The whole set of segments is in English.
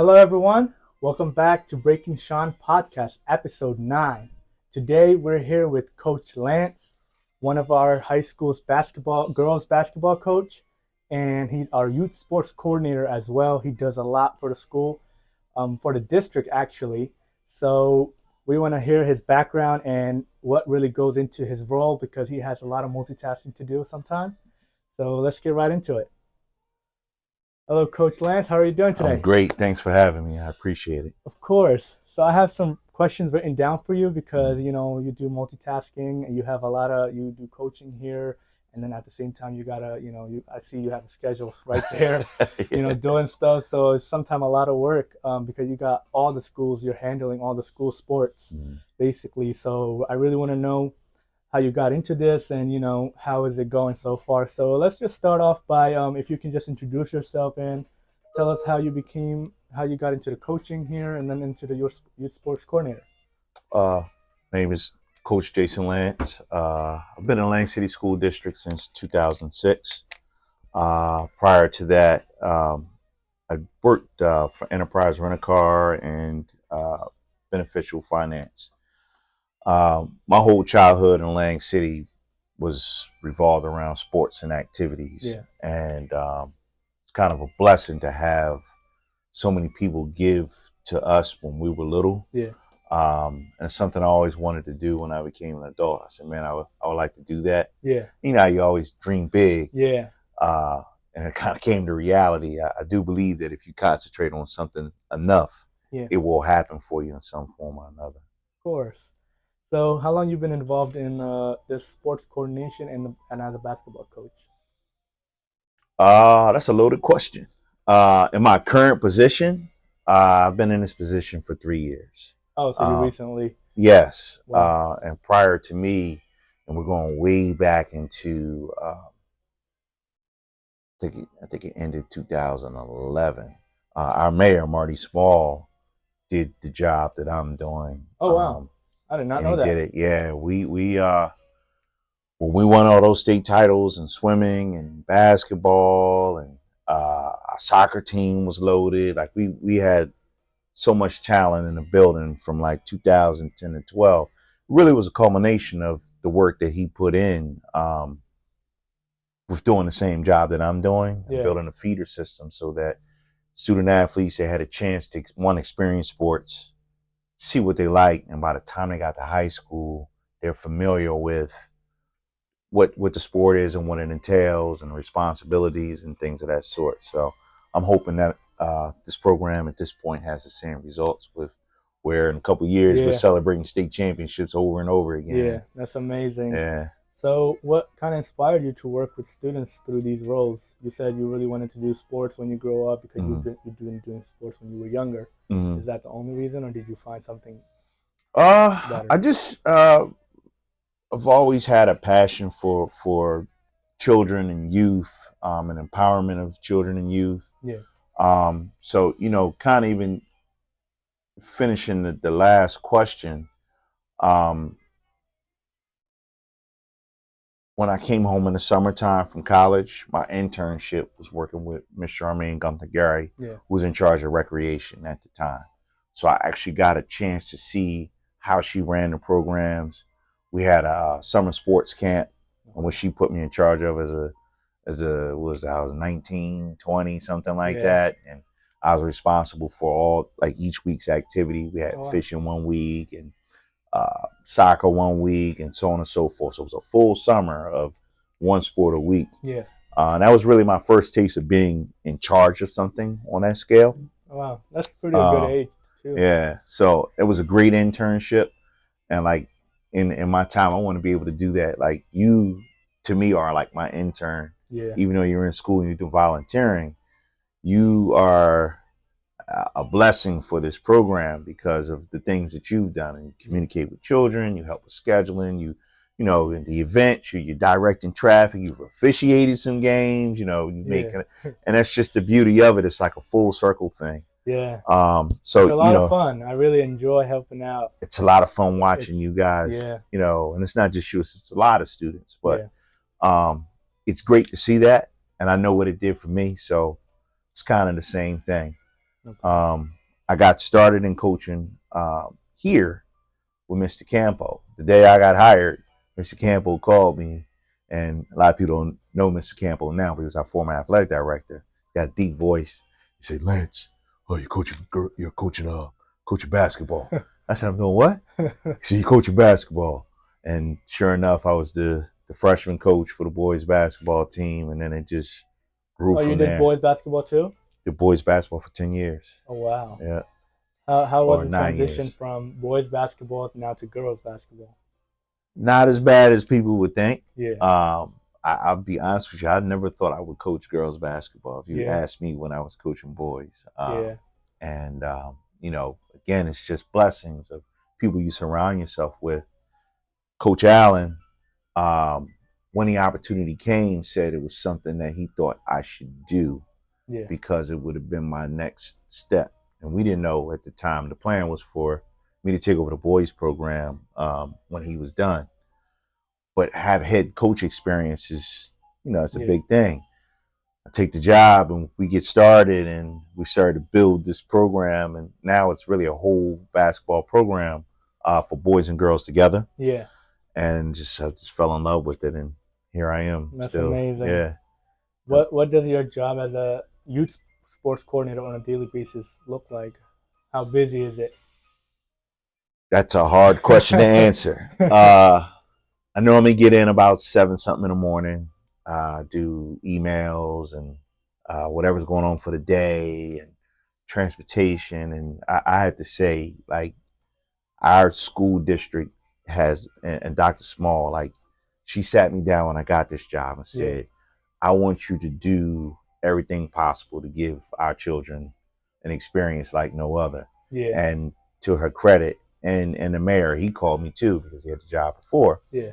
Hello, everyone. Welcome back to Breaking Shan podcast, Episode 9. Today, we're here with Coach Lance, one of our high school's girls basketball coach, and he's our youth sports coordinator as well. He does a lot for the school, for the district actually. So we want to hear his background and what really goes into his role because he has a lot of multitasking to do sometimes. So let's get right into it. Hello, Coach Lance. How are you doing I'm today? great. Thanks for having me. I appreciate it. Of course. So I have some questions written down for you because Mhm. you do multitasking and you have a lot of you do coaching here, and then at the same time you gotta I see you have a schedule right there, Yeah. doing stuff. So it's sometimes a lot of work because you got all the schools, you're handling all the school sports Mhm. basically. So I really want to know how you got into this and how is it going so far. So let's just start off by if you can just introduce yourself and tell us how you got into the coaching here and then into the youth sports coordinator. Uh, My name is Coach Jason Lance. I've been in Lang City School District since 2006. Prior to that, I worked for Enterprise Rent a Car and Beneficial Finance. My whole childhood in Lang City was revolved around sports and activities, Yeah, and it's kind of a blessing to have so many people give to us when we were little. yeah, And it's something I always wanted to do when I became an adult. I said, man, I would like to do that. yeah, You know, you always dream big. yeah, Uh, and it kind of came to reality. I do believe that if you concentrate on something enough, yeah, of it will happen for you in some form or another. course. So how long you been involved in this sports coordination and as a basketball coach? That's a loaded question. In my current position, I've been in this position for 3 years. Oh, so you Uh, recently. yes. Wow. And prior to me, and we're going way back into I think it ended 2011. Our mayor Marty Small did the job that I'm doing, Oh, wow. I did not and know he did that. it. Yeah, we when we won all those state titles in swimming and basketball, and our soccer team was loaded. Like we had so much talent in the building from like 2010 to 12. It really was a culmination of the work that he put in. With doing the same job that I'm doing and Yeah, building a feeder system so that student athletes they had a chance to experience sports, see what they like, and by the time they got to high school, they're familiar with what the sport is and what it entails and responsibilities and things of that sort. So I'm hoping that this program at this point has the same results with where in a couple of years we're yeah, celebrating state championships over and over yeah. again. That's amazing. Yeah. So, what kind of inspired you to work with students through these roles? You said you really wanted to do sports when you grow up because Mm-hmm. you've been doing sports when you were younger. Mm-hmm. Is that the only reason, or did you find something I better? just I've always had a passion for children and youth, and empowerment of children and youth. Yeah, So kind of even finishing the last question. Um, when I came home in the summertime from college, my internship was working with Miss Charmaine Gunther Gary, yeah, who was in charge of recreation at the time. So I actually got a chance to see how she ran the programs. We had a summer sports camp, which she put me in charge of as a what was that? I was 19, 20, something like yeah. that, and I was responsible for all like each week's activity. We had Oh, wow. fishing one week and soccer one week and so on and so forth. So it was a full summer of one sport a week. Yeah. And that was really my first taste of being in charge of something on that scale. Oh, wow. That's pretty a good Uh, age too. yeah. So it was a great internship. And like in my time, I want to be able to do that. Like you, to me, are like my intern. Yeah, Even though you're in school and you do volunteering, you are a blessing for this program because of the things that you've done. And you yeah, communicate with children, you help with scheduling, you know, in the events, you're directing traffic, you've officiated some games, you make yeah, it, and that's just the beauty of it. It's like a full circle thing. yeah. It's So a lot of fun. I really enjoy helping out. it's a lot of fun watching It's you guys, yeah, and it's not just you, it's a lot of students, but yeah, um, it's great to see that. And I know what it did for me. So it's kind of the same thing. Okay. I got started in coaching here with Mr. Campo. The day I got hired, Mr. Campo called me, and a lot of people don't know Mr. Campo now, but he was our former athletic director. He got a deep voice. He said, "Lance, oh, coaching basketball." I said, "I'm doing what?" He said, "You're coaching basketball." And sure enough, I was the freshman coach for the boys basketball team, and then it just grew Oh, you from did there. boys basketball too? The boys basketball for 10 years. Oh wow. Yeah. How was Or the 9 transition years. from boys basketball now to girls basketball? Not as bad as people would think. Yeah. I'll be honest with you. I never thought I would coach girls basketball if you Yeah. asked me when I was coaching boys. Yeah. And, again, it's just blessings of people you surround yourself with. Coach Allen, um, when the opportunity came, said it was something that he thought I should do Yeah. because it would have been my next step. And we didn't know at the time. The plan was for me to take over the boys program when he was done. But have head coach experience is, it's a Yeah. big thing. I take the job and we get started and we started to build this program. And now it's really a whole basketball program for boys and girls together. Yeah. And I just fell in love with it. And here I am That's still. amazing. Yeah. What does your job as a youth sports coordinator on a daily basis look like? How busy is it? That's a hard question to answer. I normally get in about 7 something in the morning, do emails and whatever's going on for the day and transportation. And I had to say, like, our school district has, and Dr. Small, like, she sat me down when I got this job and Yeah. said, I want you to do everything possible to give our children an experience like no other. Yeah. And to her credit, and the mayor, he called me too because he had the job before. Yeah.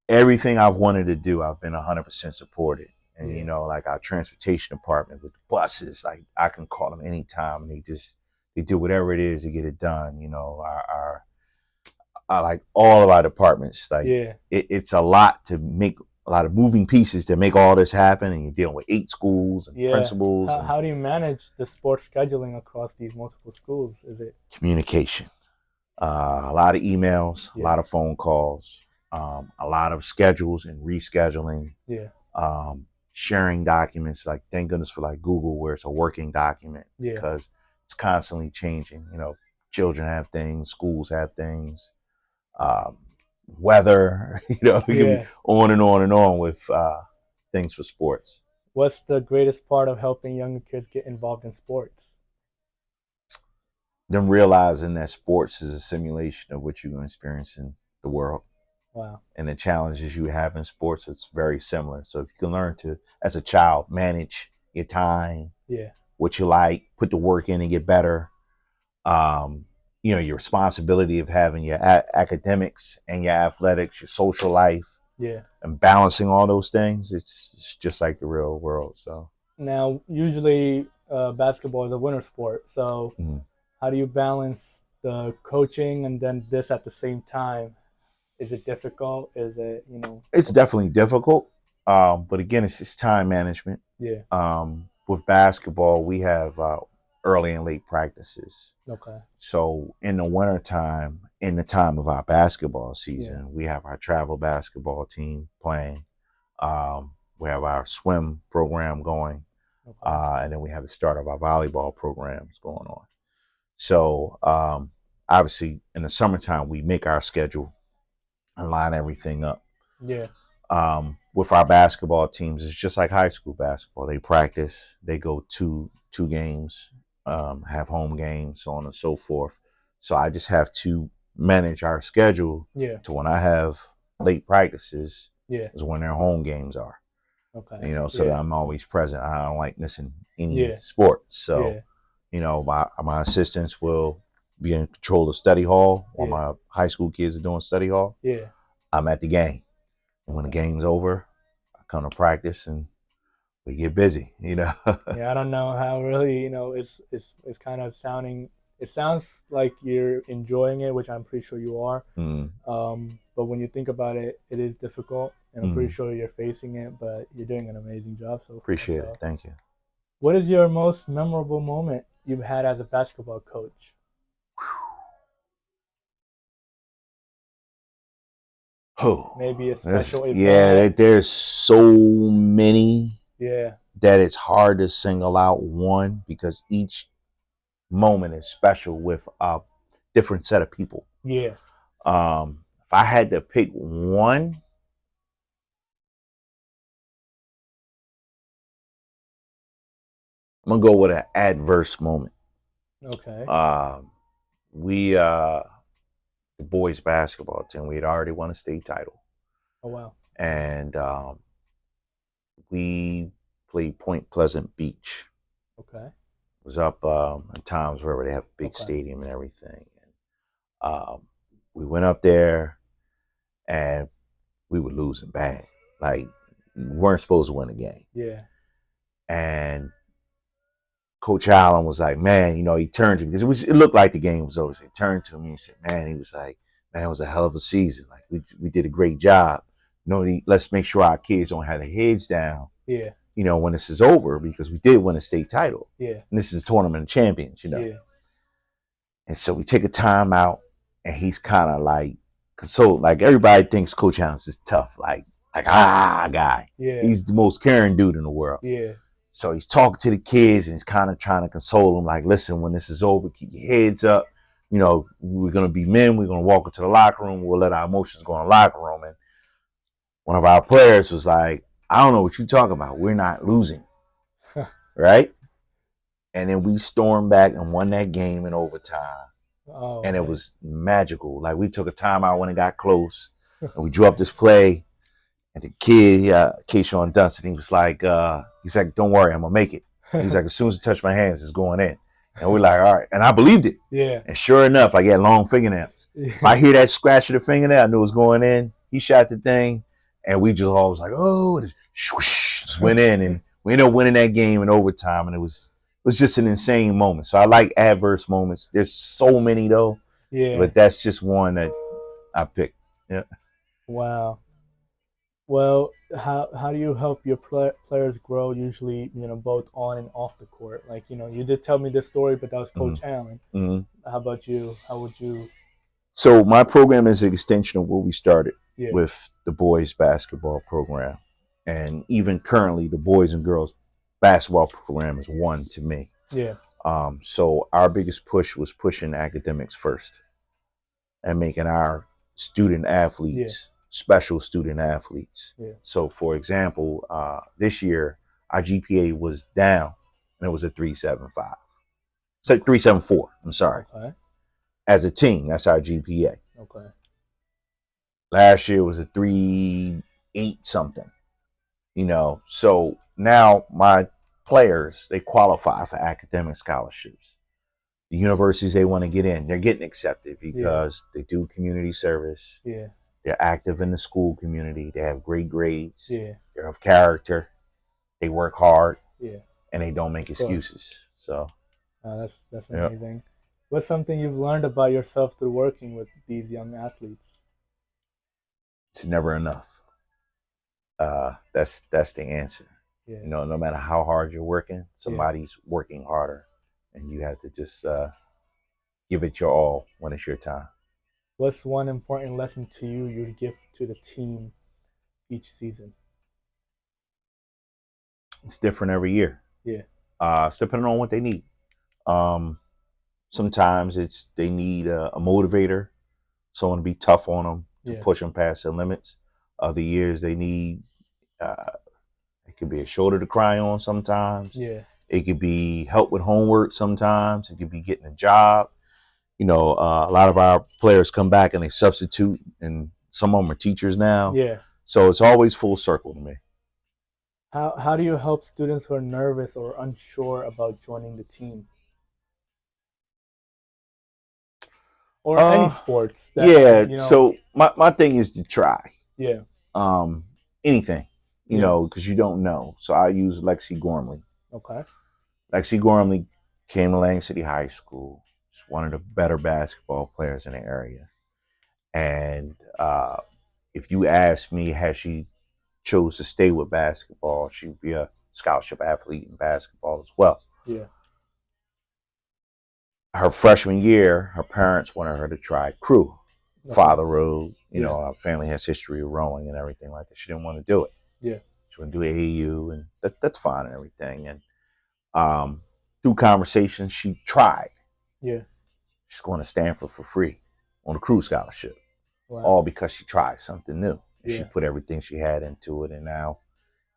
Everything I've wanted to do, I've been 100% supported. And, Yeah. like our transportation department with the buses, like I can call them anytime and they do whatever it is to get it done. Our like all of our departments, like Yeah. it's a lot to make, a lot of moving pieces to make all this happen. And you're dealing with 8 schools and Yeah. principals and How do you manage the sports scheduling across these multiple schools? Is it? communication. A lot of emails, a Yeah. lot of phone calls, a lot of schedules and rescheduling, Yeah. sharing documents. Like, thank goodness for like Google, where it's a working document Yeah. because it's constantly changing. Children have things, schools have things, um, weather. It can be Yeah. on and on and on with things for sports. What's the greatest part of helping younger kids get involved in sports? Them realizing that sports is a simulation of what you're going to experience in the world. Wow. And the challenges you have in sports, it's very similar. So if you can learn to, as a child, manage your time, Yeah. what you like, put the work in and get better. Your responsibility of having your academics and your athletics, your social life, Yeah. and balancing all those things, it's just like the real world. So Now, usually, basketball is a winter sport. So, how do you balance the coaching and then this at the same time? Is it difficult? Is it, it's definitely difficult. But again, it's just time management. Yeah. With basketball, we have early and late practices. Okay. So in the wintertime, in the time of our basketball season, we have our travel basketball team playing. We have our swim program going. Okay. And then we have the start of our volleyball programs going on. So obviously in the summertime, we make our schedule and line everything up. Yeah. With our basketball teams, it's just like high school basketball. They practice, they go two games, have home games, so on and so forth. So I just have to manage our schedule Yeah. to when I have late practices Yeah. is when their home games are. Okay. So Yeah. that I'm always present. I don't like missing any Yeah. sports. So, Yeah. my assistants will be in control of study hall while Yeah. my high school kids are doing study hall. Yeah. I'm at the game. And when the game's over, I come to practice and we get busy. Yeah. I don't know how really, it's kind of sounding. It sounds like you're enjoying it, which I'm pretty sure you are. But when you think about it, it is difficult, and I'm pretty sure you're facing it. But you're doing an amazing job so far. Appreciate it. So Thank you. What is your most memorable moment you've had as a basketball coach? Oh, Maybe a special yeah, event. there's so many Yeah, that it's hard to single out one because each moment is special with a different set of people. yeah, If I had to pick one, I'm gonna go with an adverse moment. okay. Um, we the boys basketball team, we had already won a state title, Oh wow. and we played Point Pleasant Beach. Okay, It was up in Times River. They have a big okay. stadium and everything. And, we went up there and we were losing bad. Like we weren't supposed to win a game. Yeah, And Coach Allen was like, man, he turned to me because it looked like the game was over. So he turned to me and said, man, he was like, man, it was a hell of a season. Like we did a great job. Let's make sure our kids don't have their heads down, yeah, when this is over because we did win a state title. yeah, And this is a tournament of champions. yeah, And so we take a time out and he's kind of like, like everybody thinks Coach Allen's is tough, like guy. yeah, He's the most caring dude in the world. yeah, So he's talking to the kids and he's kind of trying to console them, like, listen, when this is over, keep your heads up. We're going to be men. We're going to walk into the locker room. We'll let our emotions go in the locker room. And one of our players was like, I don't know what you're talking about. We're not losing. Right? And then we stormed back and won that game in overtime. Oh And it man. was magical. Like we took a timeout when it got close and we drew up this play. And the kid, Keyshawn Dunston, he's like, don't worry, I'm going to make it. He's like, as soon as it touched my hands, it's going in. And we're like, all right. And I believed it. Yeah. And sure enough, I got long fingernails. If I hear that scratch of the fingernail, I knew it was going in. He shot the thing. And we just all was like, oh, it just went in. And we ended up winning that game in overtime. And it was just an insane moment. So I like adverse moments. There's so many, though. Yeah. But that's just one that I picked. Yeah. Wow. Well, how do you help your players grow? Usually, both on and off the court. Like, you did tell me this story, but that was Coach Mm-hmm. Allen. Mm-hmm. How about you? How would you? So my program is an extension of what we started Yeah. with the boys basketball program. And even currently the boys and girls basketball program is one to me. Yeah. So our biggest push was pushing academics first and making our student athletes special student athletes. Yeah. So for example, this year our GPA was down and it was a 3.75. It's like 3.74. I'm sorry. Okay. As a team, that's our GPA. Okay. Last year was a 3.8 something. So now my players, they qualify for academic scholarships. The universities they want to get in, they're getting accepted because they do community service. Yeah. They're active in the school community. They have great grades. Yeah. They're of character. They work hard. Yeah. And they don't make excuses. So that's amazing. What's something you've learned about yourself through working with these young athletes? It's never enough. That's the answer. Yeah. No matter how hard you're working, somebody's working harder, and you have to just give it your all when it's your time. What's one important lesson to you you'd give to the team each season? It's different every year. Yeah. It's depending on what they need. Sometimes they need a motivator, someone to be tough on them, to push them past their limits. Other years they need it could be a shoulder to cry on sometimes. Yeah. It could be help with homework sometimes. It could be getting a job. A lot of our players come back and they substitute, and some of them are teachers now. Yeah. So it's always full circle to me. How do you help students who are nervous or unsure about joining the team? Or any sports. So my thing is to try. Yeah. Anything, because you don't know. So I use Lexi Gormley. Okay. Lexi Gormley came to Lang City High School. She's one of the better basketball players in the area. And if you ask me, has she chose to stay with basketball, she'd be a scholarship athlete in basketball as well. Yeah. Her freshman year, her parents wanted her to try crew. Okay. Father rode, Yeah. our family has history of rowing and everything like that. She didn't want to do it. Yeah. She wanted to do AAU, and that's fine and everything. And through conversations, she tried. Yeah. She's going to Stanford for free on a crew scholarship. Wow. All because she tried something new. And she Yeah. put everything she had into it, and now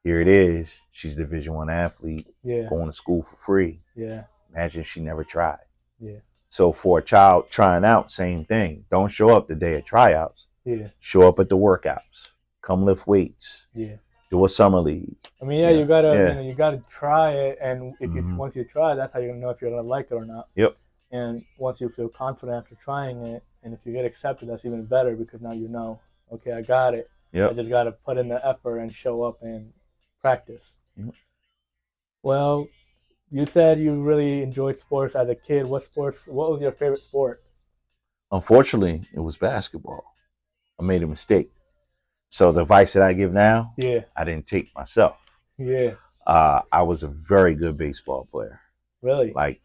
here it is. She's a Division I athlete, Yeah. going to school for free. Yeah. Imagine if she never tried. Yeah. So for a child trying out, same thing. Don't show up the day of tryouts. Yeah. Show up at the workouts. Come lift weights. Yeah. Do a summer league. I mean, you gotta, Yeah. you gotta try it, and if you Mhm. once you try, that's how you're gonna know if you're gonna like it or not. Yep. And once you feel confident after trying it, and if you get accepted, that's even better because now you know, okay, I got it. Yep. I just gotta put in the effort and show up and practice. Yep. Well, you said you really enjoyed sports as a kid. What was your favorite sport? Unfortunately, it was basketball. I made a mistake. So the advice that I give now, Yeah. I didn't take myself. Yeah. I was a very good baseball player. Really? Like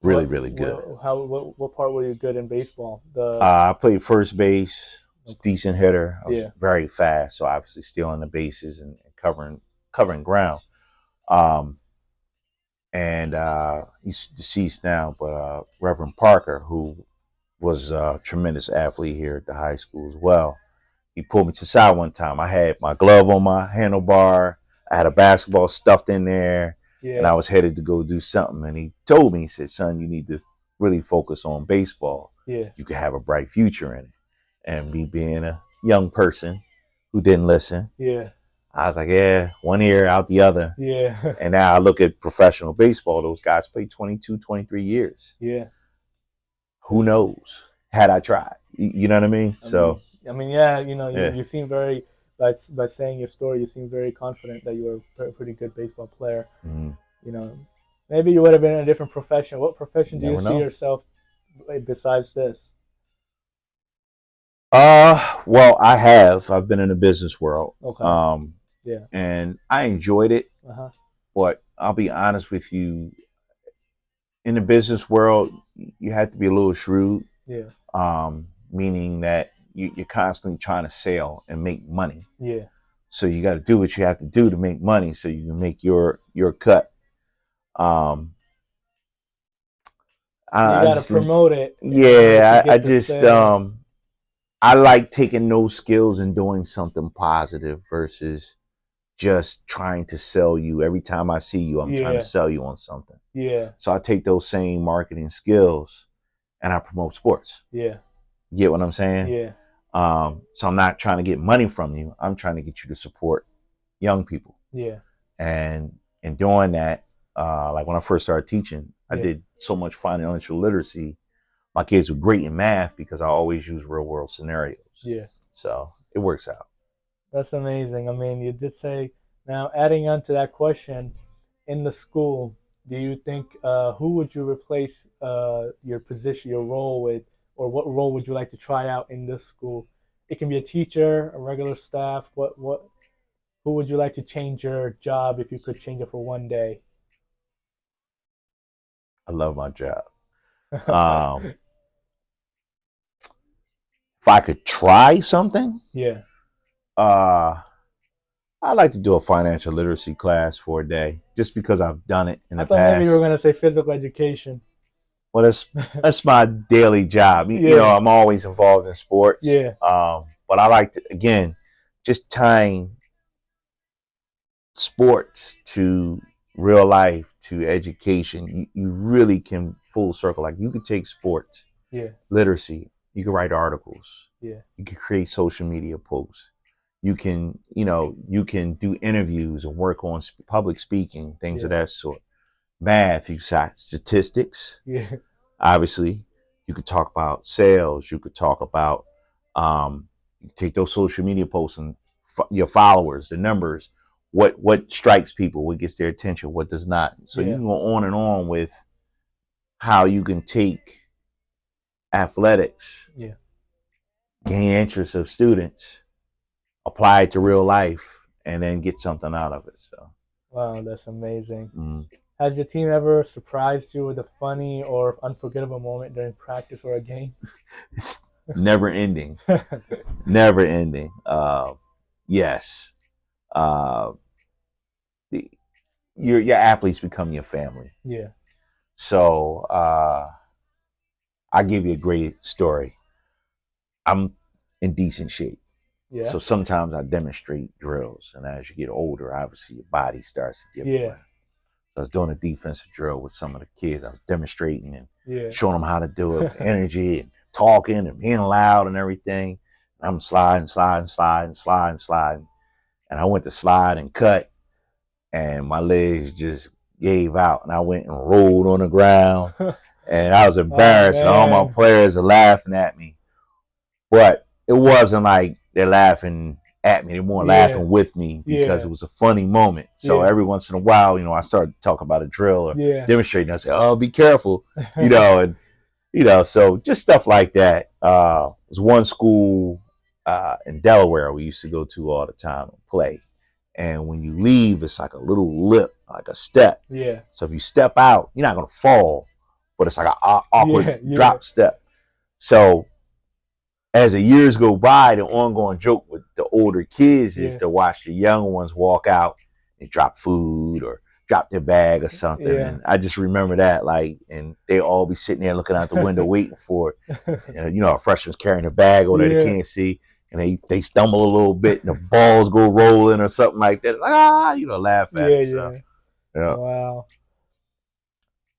really, really good. What part were you good in baseball? I played first base, was a decent hitter. I was Yeah. very fast, so obviously stealing the bases and covering ground. And he's deceased now, but Reverend Parker, who was a tremendous athlete here at the high school as well, he pulled me to the side one time. I had my glove on my handlebar. I had a basketball stuffed in there, and I was headed to go do something. And he told me, he said, son, you need to really focus on baseball. Yeah. You could have a bright future in it. And me being a young person who didn't listen, Yeah. I was like, yeah, one ear out the other. Yeah. And now I look at professional baseball. Those guys play 22, 23 years. Yeah. Who knows? Had I tried. You know what I mean? Yeah, you seem very, by saying your story, you seem very confident that you were a pretty good baseball player. Mm-hmm. Maybe you would have been in a different profession. What profession do you see know. yourself besides this? Well, I've been in the business world. Okay. Yeah. And I enjoyed it. Uh-huh. But I'll be honest with you, in the business world, you have to be a little shrewd. Yeah. Meaning that you're constantly trying to sell and make money. Yeah. So you got to do what you have to do to make money so you can make your cut. You got to promote it. Yeah, I like taking those skills and doing something positive versus just trying to sell you. Every time I see you, I'm trying to sell you on something. Yeah. So I take those same marketing skills and I promote sports. Yeah. You get what I'm saying? Yeah. So I'm not trying to get money from you. I'm trying to get you to support young people. Yeah. And in doing that, like when I first started teaching, I did so much financial literacy. My kids were great in math because I always use real world scenarios. Yeah. So it works out. That's amazing. I mean, you did say, now adding on to that question, in the school, do you think, who would you replace your position, your role with, or what role would you like to try out in this school? It can be a teacher, a regular staff. Who would you like to change your job if you could change it for one day? I love my job. If I could try something, yeah, I'd like to do a financial literacy class for a day, just because I've done it in the past. I thought maybe you were gonna say physical education. Well, that's my daily job. I'm always involved in sports. Yeah. But I like to, again, just tying sports to real life, to education. You really can full circle. Like you could take sports, literacy. You can write articles. Yeah. You can create social media posts. You can do interviews and work on public speaking, things of that sort. Math, you got statistics. Yeah. Obviously, you could talk about sales. You could talk about, you take those social media posts and your followers, the numbers, what strikes people, what gets their attention, what does not. So you can go on and on with how you can take athletics, gain interest of students, apply it to real life, and then get something out of it. So, Wow, that's amazing. mm. Has your team ever surprised you with a funny or unforgettable moment during practice or a game? It's never ending, never ending. Yes, uh, your athletes become your family. Yeah. So I'll give you a great story. I'm in decent shape. Yeah. So sometimes I demonstrate drills. And as you get older, obviously your body starts to give Yeah. way. So I was doing a defensive drill with some of the kids. I was demonstrating and Yeah. showing them how to do it with energy and talking and being loud and everything. And I'm sliding. And I went to slide and cut, and my legs just gave out. And I went and rolled on the ground. And I was Oh embarrassed, and all my man. players are laughing at me. But it wasn't like they're laughing at me. They weren't Yeah. laughing with me because Yeah. it was a funny moment. So Yeah. every once in a while, I started to talk about a drill or Yeah. demonstrating. I said, "Oh, be careful," and so just stuff like that. It was one school in Delaware we used to go to all the time and play. And when you leave, it's like a little lip, like a step. Yeah. So if you step out, you're not gonna fall, but it's like an awkward Yeah. Yeah. drop step. So as the years go by, the ongoing joke with the older kids is Yeah. to watch the young ones walk out and drop food or drop their bag or something. Yeah. And I just remember that, and they all be sitting there looking out the window waiting for it. And, a freshman's carrying a bag over there they Yeah. can't see. And they stumble a little bit and the balls go rolling or something like that. Laugh at Yeah. it. So, Yeah. yeah. Wow.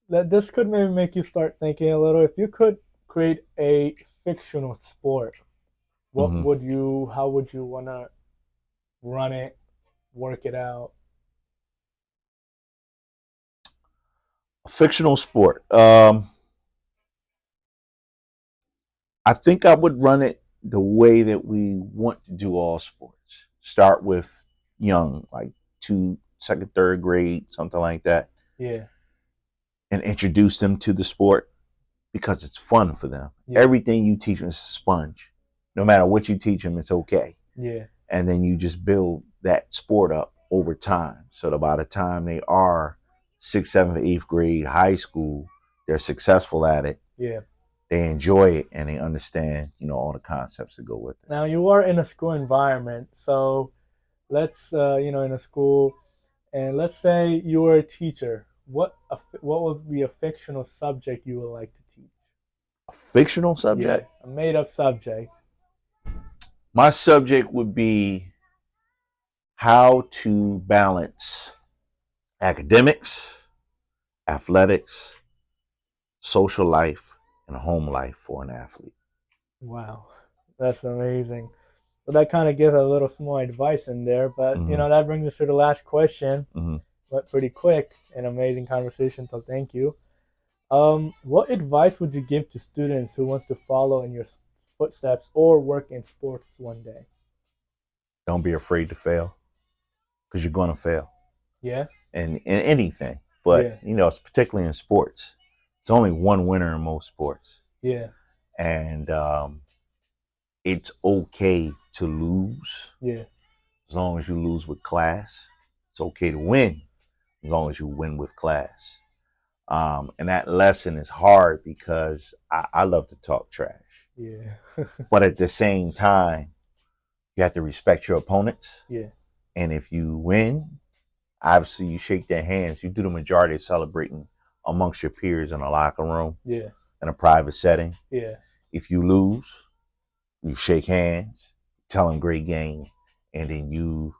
This could maybe make you start thinking a little. If you could create a fictional sport, what Mm-hmm. would you? How would you wanna run it, work it out? Fictional sport. I think I would run it the way that we want to do all sports. Start with young, like second, third grade, something like that, Yeah. and introduce them to the sport because it's fun for them. Yeah. Everything you teach them is a sponge. No matter what you teach them, it's okay. Yeah. And then you just build that sport up over time. So that by the time they are sixth, seventh, eighth grade, high school, they're successful at it. Yeah. They enjoy it and they understand, all the concepts that go with it. Now you are in a school environment, so let's in a school, and let's say you were a teacher. What would be a fictional subject you would like to teach? A fictional Yeah, subject? a made up subject. My subject would be how to balance academics, athletics, social life, and home life for an athlete. Wow, that's amazing. So that kind of gives a little small advice in there, but Mm-hmm. that brings us to the last question. Mm-hmm. Went pretty quick, an amazing conversation. So thank you. What advice would you give to students who wants to follow in your footsteps or work in sports one day? Don't be afraid to fail because you're going to fail Yeah. in anything. Yeah. But, it's particularly in sports. It's only one winner in most sports. Yeah. And it's okay to lose Yeah. as long as you lose with class. It's okay to win as long as you win with class. And that lesson is hard because I love to talk trash. Yeah. But at the same time, you have to respect your opponents. Yeah. And if you win, obviously you shake their hands. You do the majority of celebrating amongst your peers in a locker room, Yeah. in a private setting. Yeah. If you lose, you shake hands, tell them great game, and then you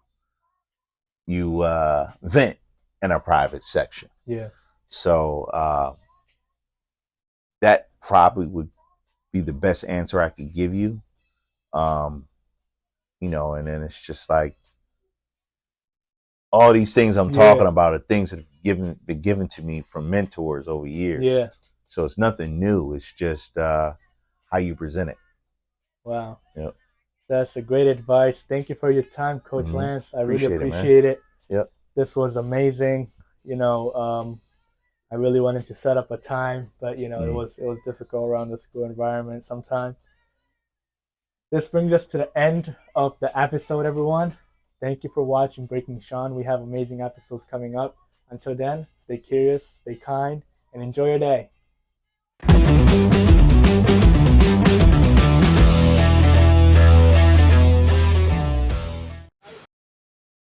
vent in a private section. Yeah. So that probably would be the best answer I could give you. And then it's just like all these things I'm talking Yeah. about are things that have been given to me from mentors over years. Yeah. So it's nothing new. It's just how you present it. Wow. Yep. That's a great advice. Thank you for your time, Coach Mm-hmm. Lance. I really Appreciate it, man. appreciate it. Yep. This was amazing. I really wanted to set up a time, but it was difficult around the school environment sometimes. This brings us to the end of the episode, everyone. Thank you for watching Breaking Shan. We have amazing episodes coming up. Until then, stay curious, stay kind, and enjoy your day.